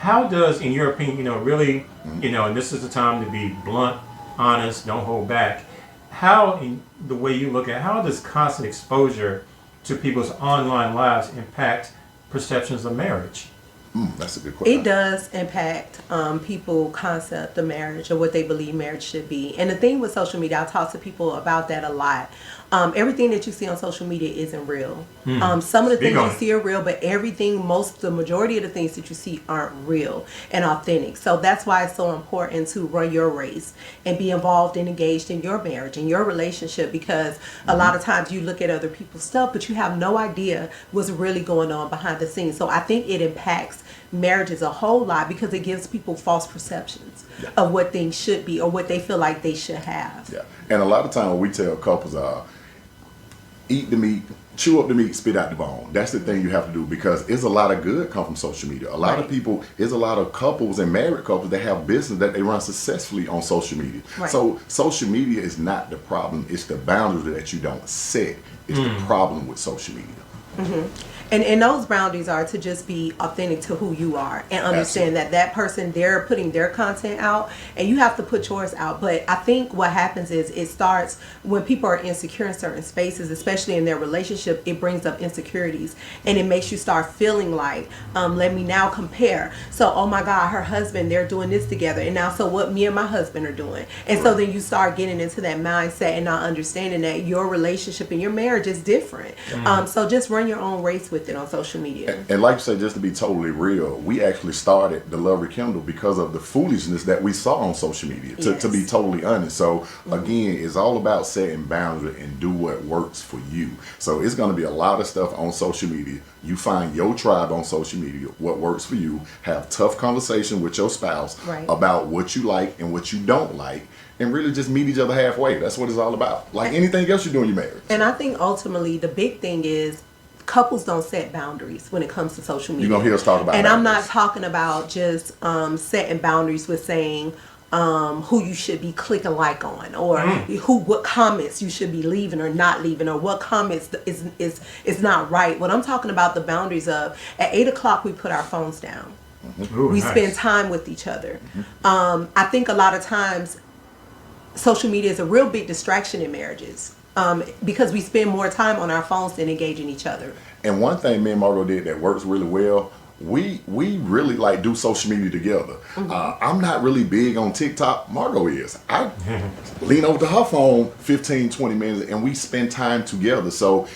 How does, in your opinion, really, and this is the time to be blunt, honest, don't hold back. How, in the way you look at, how does constant exposure to people's online lives impact perceptions of marriage? That's a good question. It does impact people' concept of marriage or what they believe marriage should be. And the thing with social media, I talk to people about that a lot. Everything that you see on social media isn't real. Some of the things you see are real, but the majority of the things that you see aren't real and authentic. So that's why it's so important to run your race and be involved and engaged in your marriage and your relationship, because a lot of times you look at other people's stuff, but you have no idea what's really going on behind the scenes. So I think it impacts marriage a whole lot because it gives people false perceptions of what things should be or what they feel like they should have. Yeah, and a lot of time we tell couples, eat the meat, chew up the meat, spit out the bone. That's the thing you have to do, because there's a lot of good come from social media. A lot of people, there's a lot of couples and married couples that have business that they run successfully on social media. Right. So social media is not the problem. It's the boundaries that you don't set. It's the problem with social media. And those boundaries are to just be authentic to who you are and understand that person, they're putting their content out and you have to put yours out. But I think what happens is it starts when people are insecure in certain spaces, especially in their relationship. It brings up insecurities and it makes you start feeling like, let me now compare. So, oh my God, her husband, they're doing this together. And now, so what me and my husband are doing. And so then you start getting into that mindset and not understanding that your relationship and your marriage is different. So just run your own race with it on social media. And like you say, just to be totally real, we actually started the Love Rekindle because of the foolishness that we saw on social media, to be totally honest. So again, it's all about setting boundaries and do what works for you. So it's going to be a lot of stuff on social media. You find your tribe on social media, what works for you, have tough conversation with your spouse about what you like and what you don't like, and really just meet each other halfway. That's what it's all about. Like anything else you do in your marriage. And I think ultimately the big thing is couples don't set boundaries when it comes to social media. You're going to hear us talk about And boundaries. I'm not talking about just setting boundaries with saying who you should be clicking like on, or what comments you should be leaving or not leaving, or what comments is not right. What I'm talking about, the boundaries of at 8 o'clock we put our phones down. We spend time with each other. I think a lot of times social media is a real big distraction in marriages. Because we spend more time on our phones than engaging each other. And one thing me and Margot did that works really well, we really like do social media together. I'm not really big on TikTok. Margot is. I lean over to her phone 15, 20 minutes and we spend time together. So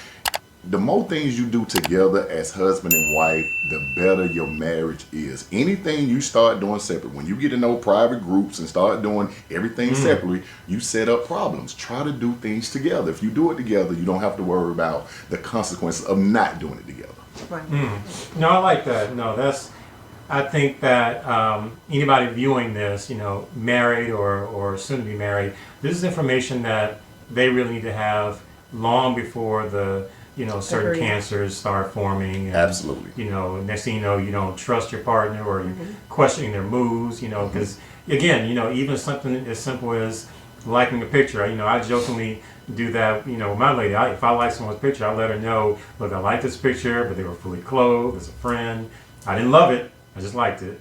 the more things you do together as husband and wife, the better your marriage is. Anything you start doing separate, when you get in those private groups and start doing everything separately, you set up problems. Try to do things together. If you do it together, you don't have to worry about the consequences of not doing it together. Right. No, I like that. No, I think that anybody viewing this, married or soon to be married, this is information that they really need to have long before the certain Agreed. cancers start forming. And, Absolutely. Next thing you know, you don't trust your partner, or you're questioning their moves, because again, even something as simple as liking a picture. I jokingly do that, with my lady. If I like someone's picture, I let her know, look, I like this picture, but they were fully clothed as a friend. I didn't love it. I just liked it.